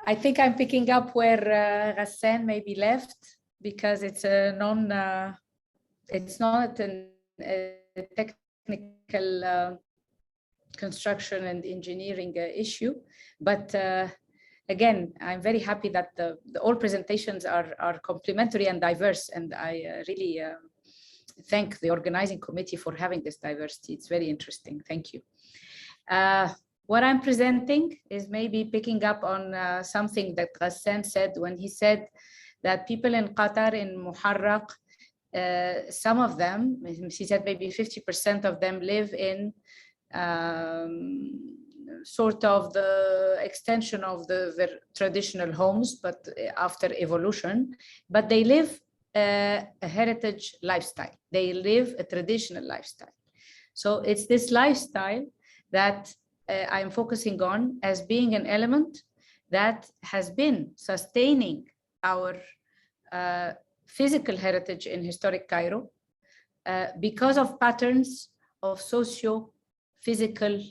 I think I'm picking up where Ghassan maybe left, because it's it's not a technical construction and engineering issue, but again, I'm very happy that all presentations are complementary and diverse, and I really thank the organizing committee for having this diversity. It's very interesting. Thank you. What I'm presenting is maybe picking up on something that Ghassan said when he said that people in Qatar, in Muharraq, some of them, he said maybe 50% of them live in sort of the extension of the traditional homes, but after evolution, but they live a heritage lifestyle. They live a traditional lifestyle. So it's this lifestyle that I'm focusing on as being an element that has been sustaining our physical heritage in historic Cairo because of patterns of socio-physical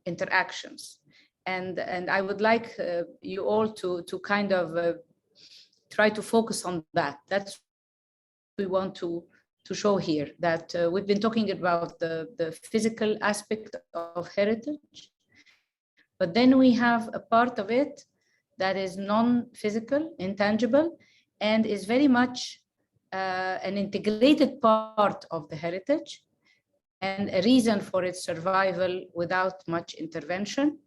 interactions. And I would like you all to kind of try to focus on that. That's what we want to show here, that we've been talking about the physical aspect of heritage, but then we have a part of it that is non-physical, intangible, and is very much an integrated part of the heritage and a reason for its survival without much intervention,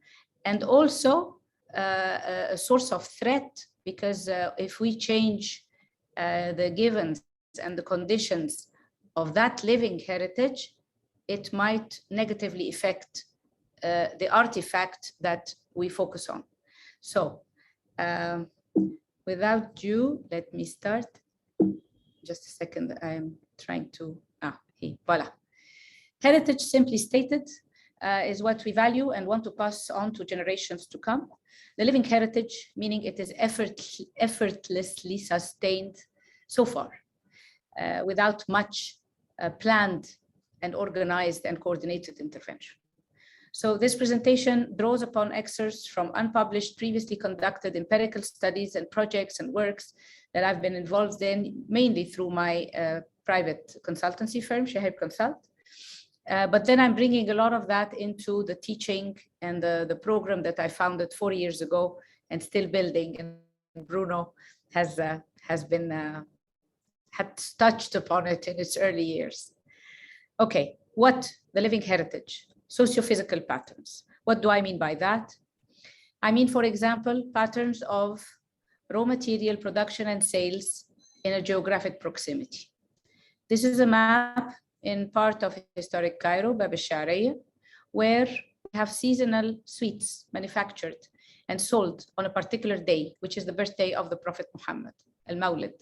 and also a source of threat, because if we change the givens and the conditions of that living heritage, it might negatively affect the artifact that we focus on. So without due, let me start. Just a second, I'm trying to, voila. Heritage, simply stated, is what we value and want to pass on to generations to come. The living heritage, meaning it is effortlessly sustained so far, without much planned and organized and coordinated intervention. So this presentation draws upon excerpts from unpublished, previously conducted empirical studies and projects and works that I've been involved in, mainly through my private consultancy firm, Shehayeb Consult. But then I'm bringing a lot of that into the teaching and the program that I founded 4 years ago and still building. And Bruno has touched upon it in its early years. Okay, what the living heritage? Socio-physical patterns. What do I mean by that? I mean, for example, patterns of raw material production and sales in a geographic proximity. This is a map in part of historic Cairo, Bab al-Sha'riyah, where we have seasonal sweets manufactured and sold on a particular day, which is the birthday of the Prophet Muhammad, al-Mawlid.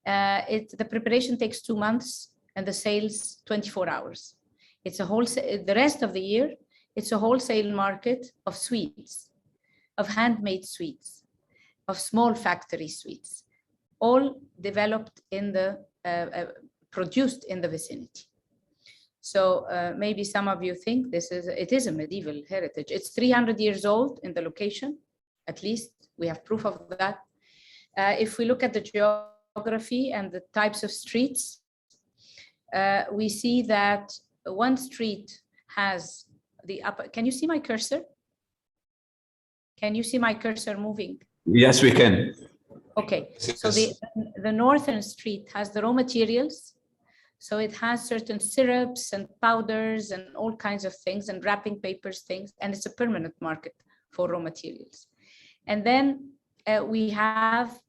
The preparation takes 2 months and the sales 24 hours. It's a wholesale, the rest of the year, it's a wholesale market of sweets, of handmade sweets, of small factory sweets, all developed in the, produced in the vicinity. So maybe some of you think it is a medieval heritage. It's 300 years old in the location, at least we have proof of that. If we look at the geography and the types of streets, we see that one street has the upper, can you see my cursor? Can you see my cursor moving? Yes, we can. Okay, so the northern street has the raw materials. So it has certain syrups and powders and all kinds of things and wrapping papers things, and it's a permanent market for raw materials. And then we have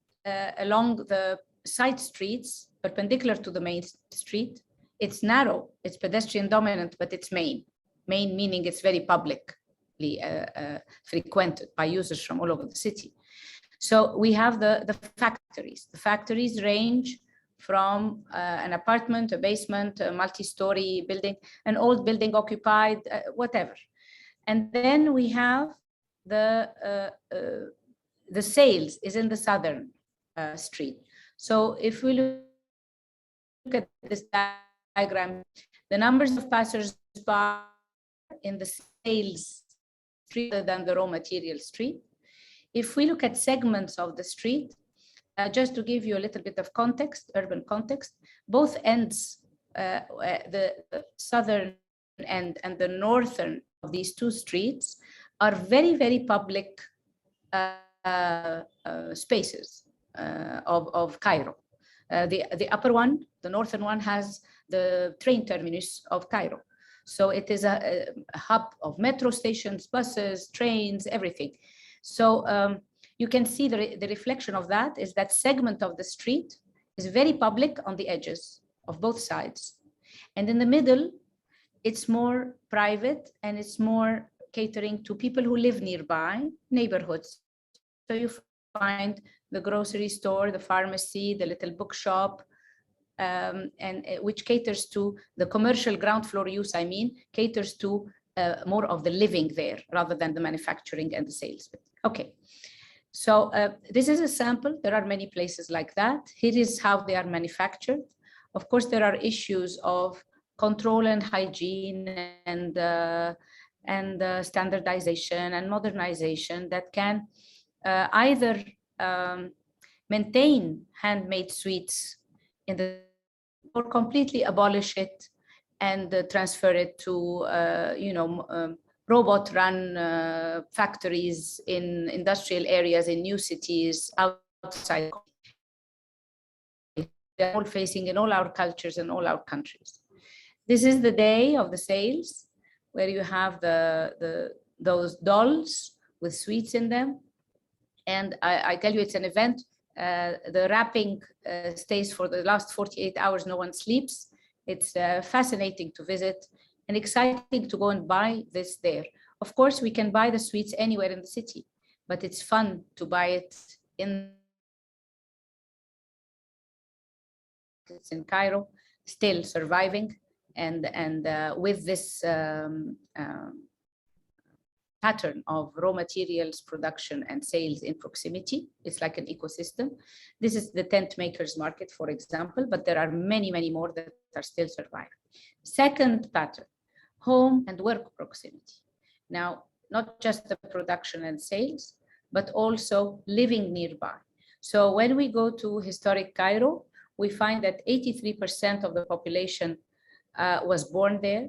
along the side streets, perpendicular to the main street, it's narrow, it's pedestrian dominant, but it's main meaning it's very publicly frequented by users from all over the city. So we have the factories. The factories range from an apartment, a basement, a multi-story building, an old building occupied, whatever. And then we have the sales is in the southern street. So if we look at this diagram, the numbers of passers-by in the sales street rather than the raw material street. If we look at segments of the street, just to give you a little bit of context, urban context, both ends, the southern end and the northern of these two streets are very, very public spaces of Cairo. The upper one, the northern one, has the train terminus of Cairo. So it is a hub of metro stations, buses, trains, everything. So you can see the reflection of that is that segment of the street is very public on the edges of both sides. And in the middle, it's more private and it's more catering to people who live nearby neighborhoods. So you find the grocery store, the pharmacy, the little bookshop, and which caters to the commercial ground floor use, caters to more of the living there rather than the manufacturing and the sales. Okay, so this is a sample. There are many places like that. Here is how they are manufactured. Of course, there are issues of control and hygiene and standardization and modernization that can either maintain handmade sweets in the or completely abolish it and transfer it to robot-run factories in industrial areas in new cities outside. They're all facing in all our cultures and all our countries. This is the day of the sales, where you have those dolls with sweets in them. And I tell you, it's an event. The wrapping stays for the last 48 hours. No one sleeps. It's fascinating to visit and exciting to go and buy this there. Of course, we can buy the sweets anywhere in the city, but it's fun to buy it in Cairo, still surviving, and with this pattern of raw materials production and sales in proximity. It's like an ecosystem. This is the tent makers market, for example, but there are many, many more that are still surviving. Second pattern, home and work proximity. Now, not just the production and sales, but also living nearby. So when we go to historic Cairo, we find that 83% of the population was born there.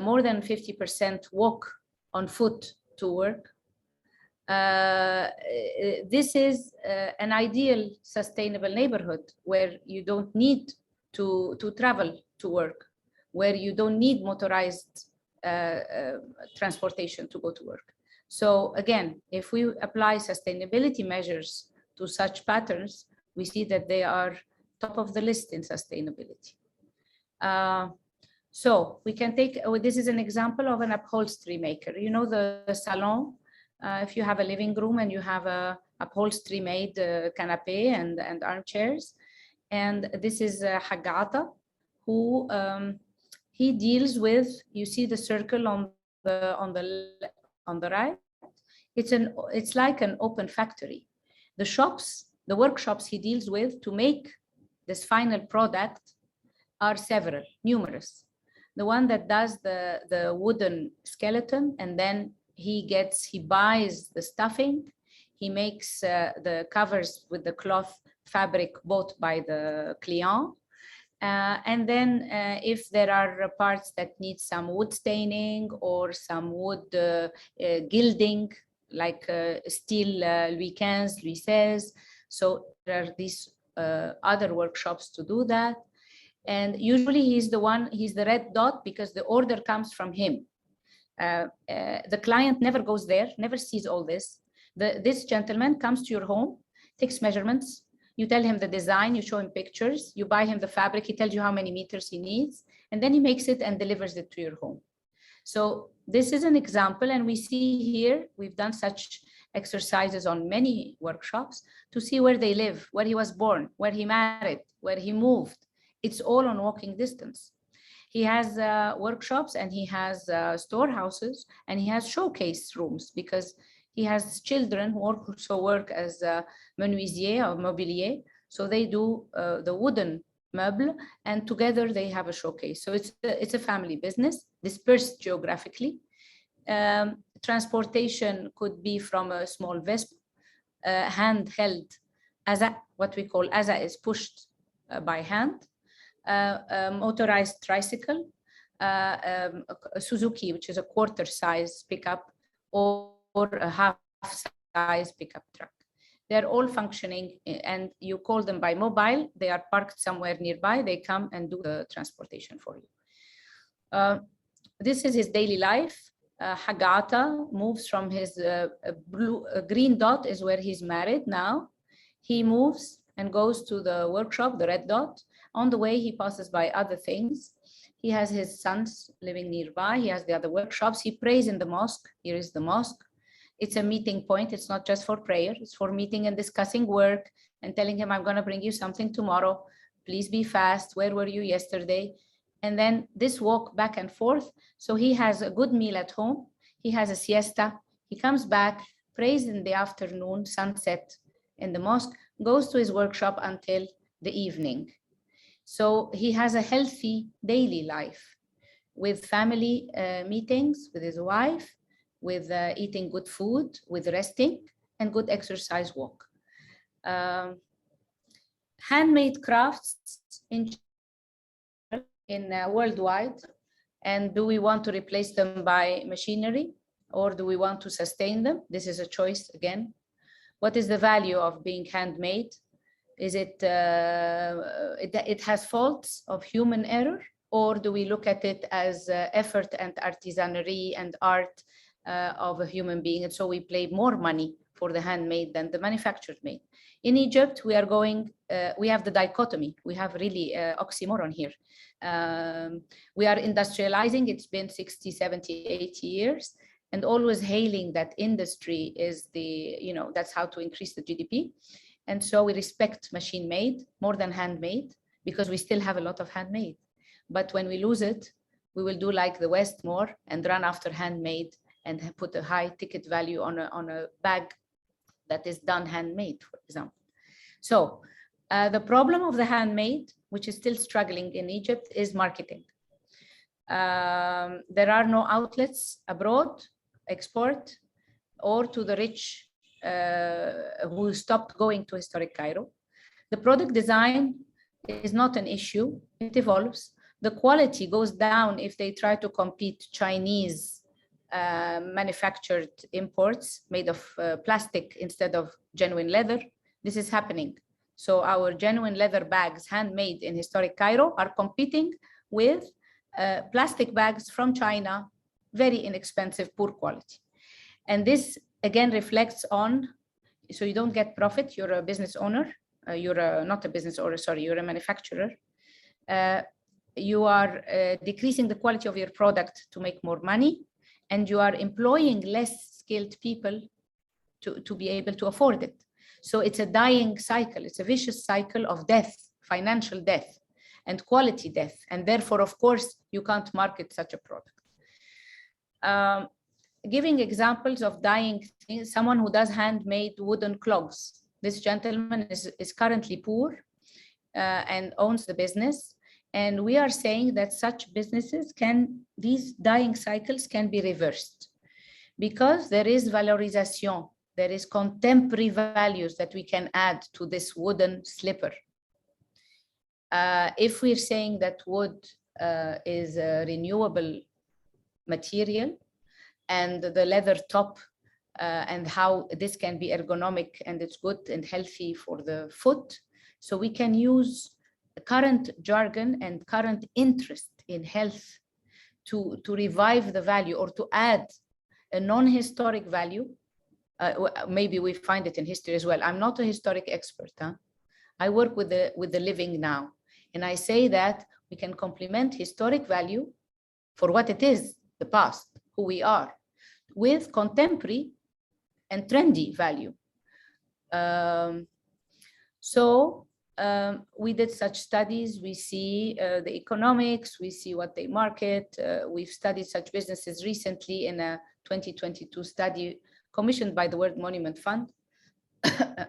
More than 50% walk on foot to work. This is an ideal sustainable neighborhood where you don't need to travel to work, where you don't need motorized transportation to go to work. So again, if we apply sustainability measures to such patterns, we see that they are top of the list in sustainability. So we can take, this is an example of an upholstery maker. You know, the salon, if you have a living room and you have a upholstery made canapé and armchairs. And this is Hagata, who he deals with, you see the circle on the right. It's like an open factory. The shops, the workshops he deals with to make this final product are several, numerous. The one that does the wooden skeleton, and then he buys the stuffing, he makes the covers with the cloth fabric bought by the client. And then if there are parts that need some wood staining or some wood gilding, like steel Louis XV, Louis XVI. So there are these other workshops to do that. And usually he's the red dot because the order comes from him. The client never goes there, never sees all this. This gentleman comes to your home, takes measurements, you tell him the design, you show him pictures, you buy him the fabric, he tells you how many meters he needs, and then he makes it and delivers it to your home. So this is an example, and we see here, we've done such exercises on many workshops to see where they live, where he was born, where he married, where he moved. It's all on walking distance. He has workshops and he has storehouses and he has showcase rooms because he has children who also work as menuisier or mobilier. So they do the wooden meuble and together they have a showcase. So it's a family business dispersed geographically. Transportation could be from a small vessel, handheld, what we call is pushed by hand, motorized tricycle, a Suzuki, which is a quarter size pickup, or a half size pickup truck. They're all functioning, and you call them by mobile. They are parked somewhere nearby. They come and do the transportation for you. This is his daily life. Hagata moves from his green dot is where he's married now. He moves and goes to the workshop, the red dot. On the way, he passes by other things. He has his sons living nearby. He has the other workshops. He prays in the mosque. Here is the mosque. It's a meeting point. It's not just for prayer. It's for meeting and discussing work and telling him, I'm going to bring you something tomorrow. Please be fast. Where were you yesterday? And then this walk back and forth. So he has a good meal at home. He has a siesta. He comes back, prays in the afternoon, sunset in the mosque, goes to his workshop until the evening. So he has a healthy daily life with family meetings, with his wife, with eating good food, with resting, and good exercise walk. Handmade crafts in worldwide, and do we want to replace them by machinery, or do we want to sustain them? This is a choice again. What is the value of being handmade? Is it has faults of human error, or do we look at it as effort and artisanry and art of a human being? And so we pay more money for the handmade than the manufactured made. In Egypt, we are going, we have the dichotomy. We have really oxymoron here. We are industrializing. It's been 60, 70, 80 years, and always hailing that industry is the, that's how to increase the GDP. And so we respect machine made more than handmade, because we still have a lot of handmade. But when we lose it, we will do like the West more and run after handmade and put a high ticket value on a bag that is done handmade, for example. So the problem of the handmade, which is still struggling in Egypt, is marketing. There are no outlets abroad, export, or to the rich who stopped going to historic Cairo. The product design is not an issue. It evolves. The quality goes down if they try to compete Chinese manufactured imports made of plastic instead of genuine leather. This is happening. So our genuine leather bags handmade in historic Cairo are competing with plastic bags from China, very inexpensive, poor quality. And this again reflects on, so you don't get profit, you're a business owner, not a business owner, sorry, you're a manufacturer. You are decreasing the quality of your product to make more money, and you are employing less skilled people to be able to afford it. So it's a dying cycle. It's a vicious cycle of death, financial death, and quality death. And therefore, of course, you can't market such a product. Giving examples of dying things, someone who does handmade wooden clogs. This gentleman is currently poor and owns the business. And we are saying that such businesses these dying cycles can be reversed, because there is valorization, there is contemporary values that we can add to this wooden slipper. If we're saying that wood is a renewable material, and the leather top and how this can be ergonomic and it's good and healthy for the foot, so we can use current jargon and current interest in health to revive the value, or to add a non-historic value. Maybe we find it in history as well. I'm not a historic expert. I work with the living now. And I say that we can complement historic value for what it is, the past, who we are, with contemporary and trendy value. We did such studies. We see the economics, we see what they market. We've studied such businesses recently in a 2022 study commissioned by the World Monument Fund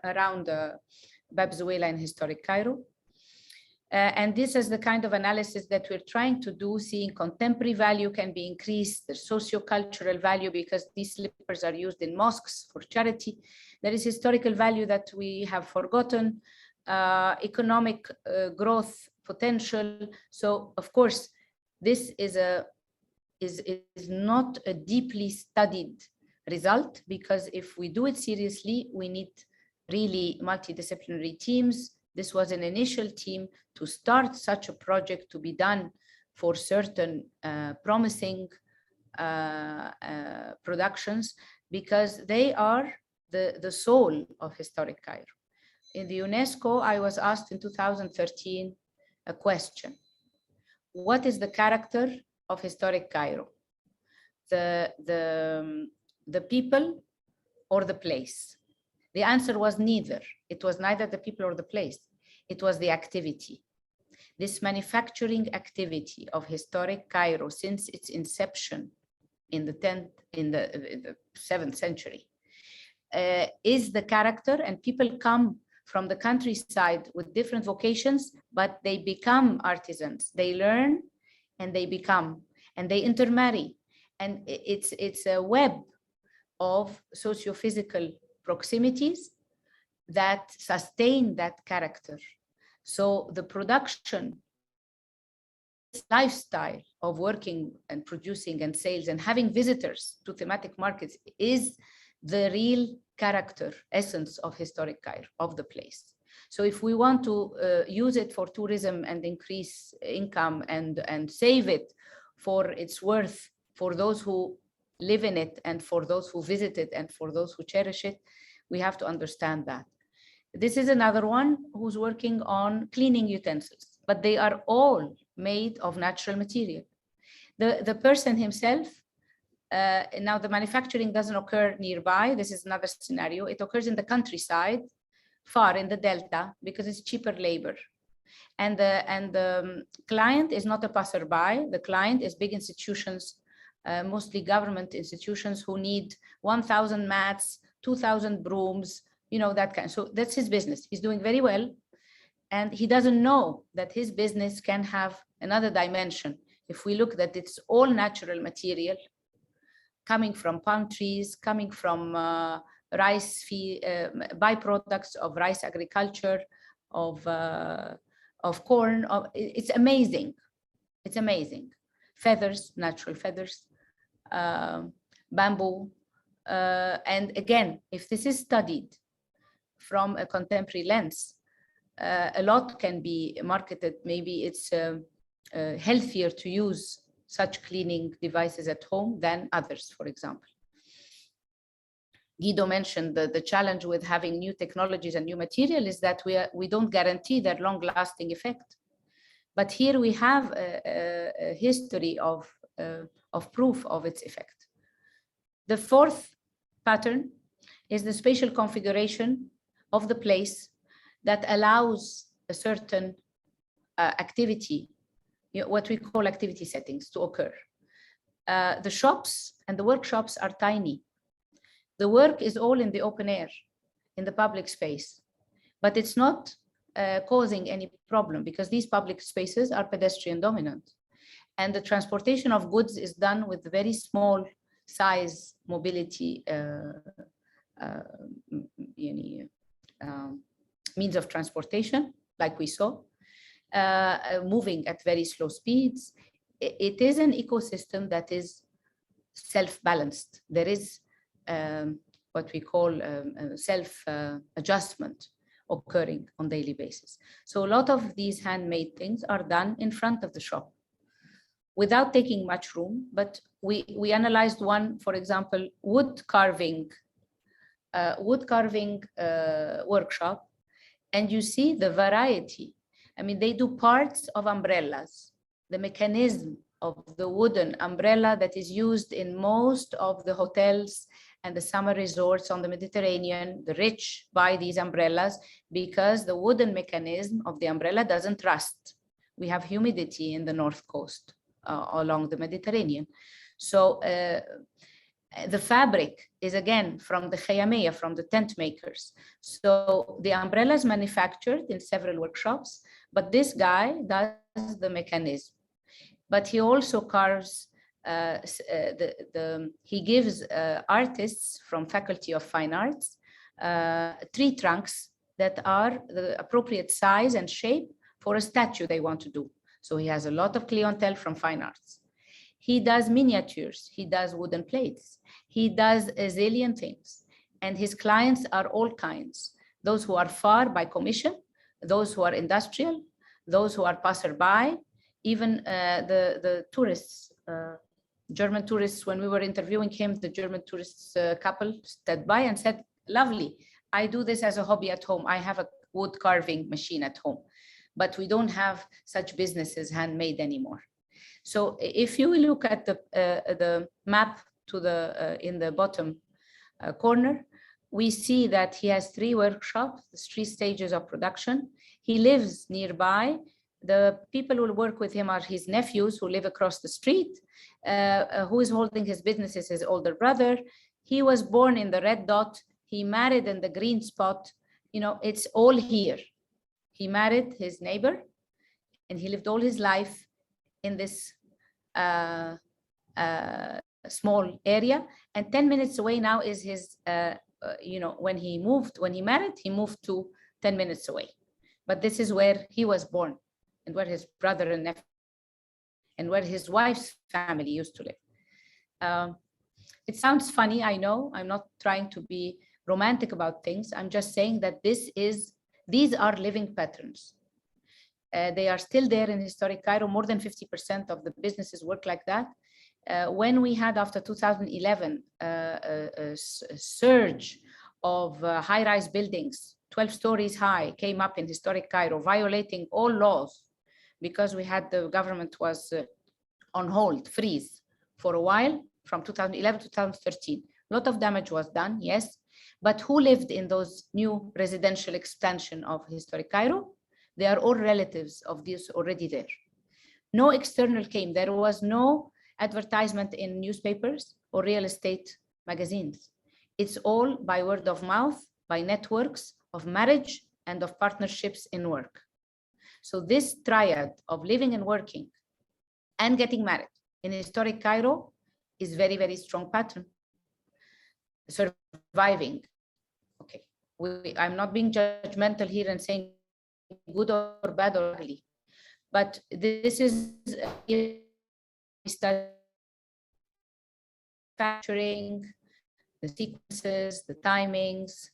around Bab Zuwayla in historic Cairo. And this is the kind of analysis that we're trying to do, seeing contemporary value can be increased, the socio-cultural value, because these slippers are used in mosques for charity. There is historical value that we have forgotten, economic growth potential. So of course, this is not a deeply studied result, because if we do it seriously, we need really multidisciplinary teams. This was an initial team to start such a project to be done for certain promising productions, because they are the soul of historic Cairo. In the UNESCO, I was asked in 2013 a question: what is the character of historic Cairo? The people or the place? The answer was neither. It was neither the people or the place. It was the activity. This manufacturing activity of historic Cairo since its inception in the 7th century is the character, and people come from the countryside with different vocations, but they become artisans. They learn and they become, and they intermarry. And it's a web of socio-physical proximities that sustain that character. So the production, lifestyle of working and producing and sales and having visitors to thematic markets is the real character, essence of historic Cairo, of the place. So if we want to use it for tourism and increase income and save it for its worth for those who live in it and for those who visit it and for those who cherish it, we have to understand that. This is another one who's working on cleaning utensils, but they are all made of natural material. The person himself, now the manufacturing doesn't occur nearby. This is another scenario. It occurs in the countryside, far in the Delta, because it's cheaper labor. And the client is not a passerby. The client is big institutions, mostly government institutions, who need 1,000 mats, 2,000 brooms, you know, that kind. So that's his business. He's doing very well. And he doesn't know that his business can have another dimension. If we look that it's all natural material, coming from palm trees, coming from rice byproducts of rice agriculture, of corn. It's amazing. It's amazing. Feathers, natural feathers, bamboo. And again, if this is studied from a contemporary lens, a lot can be marketed. Maybe it's healthier to use such cleaning devices at home than others, for example. Guido mentioned the challenge with having new technologies and new material is that we don't guarantee their long-lasting effect. But here we have a history of proof of its effect. The fourth pattern is the spatial configuration of the place that allows a certain activity, what we call activity settings, to occur. The shops and the workshops are tiny. The work is all in the open air, in the public space, but it's not causing any problem because these public spaces are pedestrian dominant. And the transportation of goods is done with very small size mobility means of transportation, like we saw, moving at very slow speeds. It is an ecosystem that is self-balanced. There is what we call self-adjustment occurring on daily basis. So a lot of these handmade things are done in front of the shop without taking much room. But we analyzed one, for example, wood carving workshop, and you see the variety. I mean, they do parts of umbrellas, the mechanism of the wooden umbrella that is used in most of the hotels and the summer resorts on the Mediterranean. The rich buy these umbrellas because the wooden mechanism of the umbrella doesn't rust. We have humidity in the north coast along the Mediterranean. So the fabric is again from the Shehayeb, from the tent makers. So the umbrella is manufactured in several workshops, But this guy does the mechanism. But he also carves, he gives artists from Faculty of Fine Arts tree trunks that are the appropriate size and shape for a statue they want to do. So he has a lot of clientele from fine arts. He does miniatures, he does wooden plates, he does a zillion things. And his clients are all kinds. Those who are far by commission, those who are industrial, those who are passerby, even the tourists, German tourists. When we were interviewing him, the German tourists couple stood by and said, lovely, I do this as a hobby at home. I have a wood carving machine at home, but we don't have such businesses handmade anymore. So if you look at the map to the in the bottom corner, we see that he has 3 workshops, 3 stages of production. He lives nearby. The people who work with him are his nephews who live across the street. Who is holding his business is his older brother. He was born in the red dot. He married in the green spot. You know, it's all here. He married his neighbor and he lived all his life in this small area. And 10 minutes away now is his, you know, when he married, he moved to 10 minutes away. But this is where he was born and where his brother and nephew and where his wife's family used to live. It sounds funny, I know. I'm not trying to be romantic about things. I'm just saying that these are living patterns. They are still there in historic Cairo. More than 50% of the businesses work like that. When we had, after 2011, a surge of high-rise buildings, 12 stories high, came up in historic Cairo, violating all laws, because we had the government was on hold, freeze for a while, from 2011 to 2013. A lot of damage was done, yes, but who lived in those new residential expansion of historic Cairo? They are all relatives of these already there. No external came. There was no advertisement in newspapers or real estate magazines. It's all by word of mouth, by networks of marriage and of partnerships in work. So this triad of living and working and getting married in historic Cairo is very, very strong pattern. Surviving. Okay, I'm not being judgmental here and saying good or bad or ugly, but this is manufacturing, the sequences, the timings.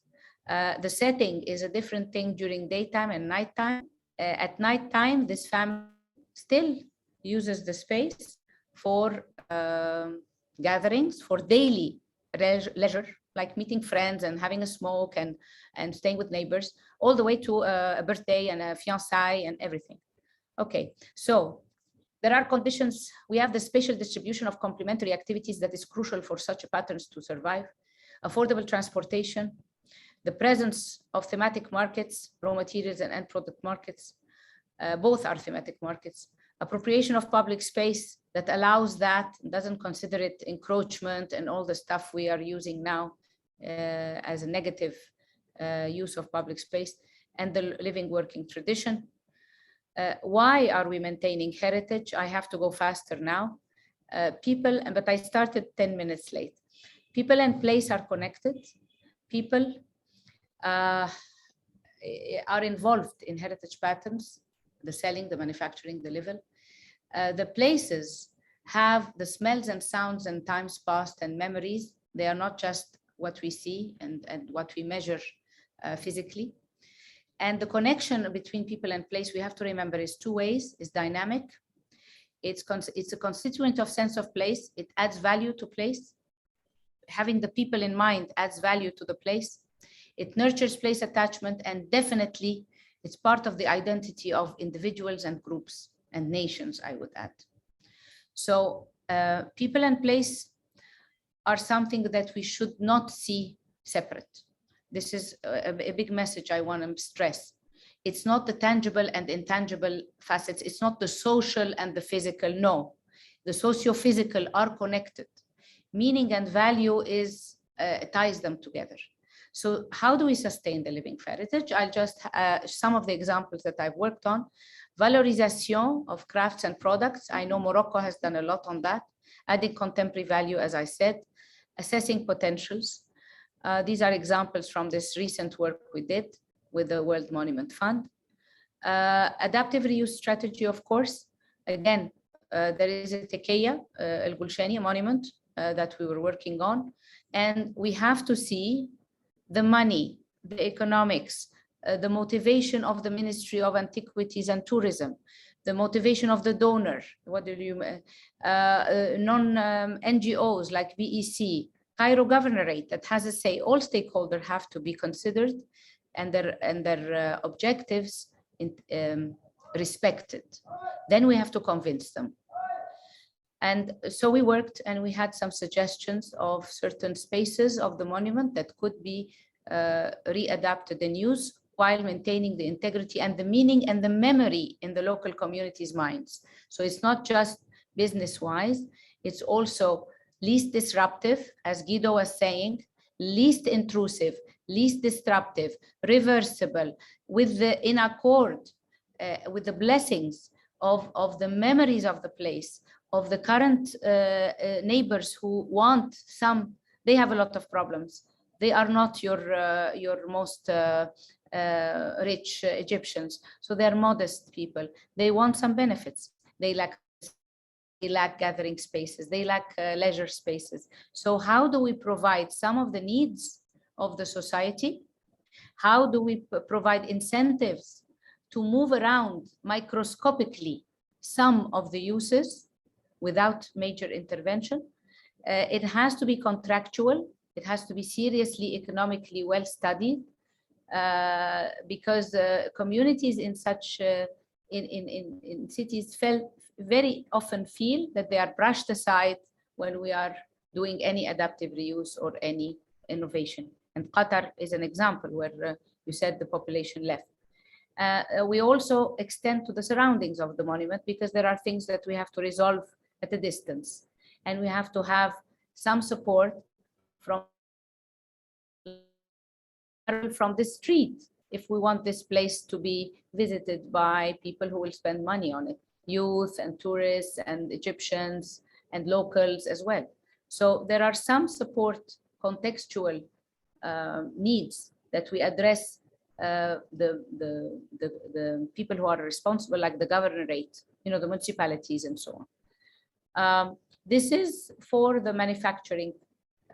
The setting is a different thing during daytime and nighttime. At nighttime, this family still uses the space for gatherings, for daily leisure, like meeting friends and having a smoke and staying with neighbors, all the way to a birthday and a fiancé and everything. Okay, so there are conditions. We have the spatial distribution of complementary activities that is crucial for such patterns to survive. Affordable transportation, the presence of thematic markets, raw materials and end product markets, both are thematic markets. Appropriation of public space that allows that, doesn't consider it encroachment and all the stuff we are using now as a negative use of public space, and the living working tradition. Why are we maintaining heritage? I have to go faster now. But I started 10 minutes late. People and place are connected. People are involved in heritage patterns, the selling, the manufacturing, the living. The places have the smells and sounds and times past and memories. They are not just what we see and what we measure physically. And the connection between people and place, we have to remember, is 2 ways, is dynamic. It's a constituent of sense of place. It adds value to place. Having the people in mind adds value to the place. It nurtures place attachment, and definitely it's part of the identity of individuals and groups and nations, I would add. So people and place are something that we should not see separate. This is a big message I want to stress. It's not the tangible and intangible facets. It's not the social and the physical. No, the socio-physical are connected. Meaning and value ties them together. So how do we sustain the living heritage? I'll just, some of the examples that I've worked on. Valorization of crafts and products. I know Morocco has done a lot on that. Adding contemporary value, as I said. Assessing potentials. These are examples from this recent work we did with the World Monument Fund. Adaptive reuse strategy, of course. Again, there is a Tekeya, El Gulshani monument that we were working on. And we have to see the money, the economics, the motivation of the Ministry of Antiquities and Tourism, the motivation of the donor, what do you, NGOs like BEC, Cairo Governorate that has a say. All stakeholders have to be considered and their objectives respected. Then we have to convince them. And so we worked and we had some suggestions of certain spaces of the monument that could be readapted and used while maintaining the integrity and the meaning and the memory in the local communities' minds. So it's not just business-wise, it's also least disruptive, as Guido was saying, least intrusive, least disruptive, reversible, with in accord with the blessings of the memories of the place, of the current neighbors who want some. They have a lot of problems. They are not your most rich Egyptians. So they're modest people. They want some benefits. They lack gathering spaces. They lack leisure spaces. So how do we provide some of the needs of the society? How do we provide incentives to move around microscopically some of the uses without major intervention? It has to be contractual. It has to be seriously economically well studied, because communities in such in cities very often feel that they are brushed aside when we are doing any adaptive reuse or any innovation. And Qatar is an example where you said the population left. We also extend to the surroundings of the monument because there are things that we have to resolve at a distance. And we have to have some support from the street if we want this place to be visited by people who will spend money on it, youth and tourists and Egyptians and locals as well. So there are some support contextual needs that we address the people who are responsible, like the governorate, the municipalities and so on. This is for the manufacturing.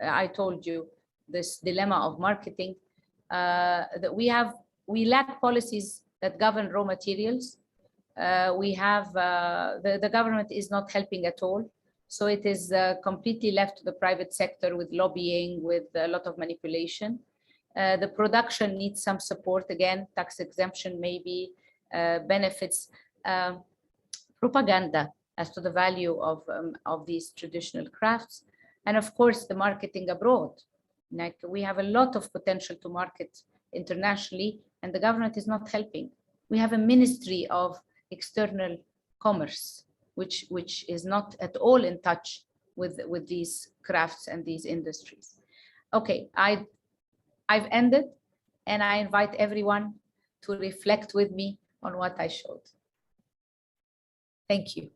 I told you this dilemma of marketing, that we lack policies that govern raw materials. The government is not helping at all. So it is completely left to the private sector with lobbying, with a lot of manipulation. The production needs some support, again, tax exemption maybe, benefits, propaganda as to the value of these traditional crafts. And of course, the marketing abroad. Like we have a lot of potential to market internationally, and the government is not helping. We have a Ministry of External Commerce, which is not at all in touch with these crafts and these industries. Okay, I've ended, and I invite everyone to reflect with me on what I showed. Thank you.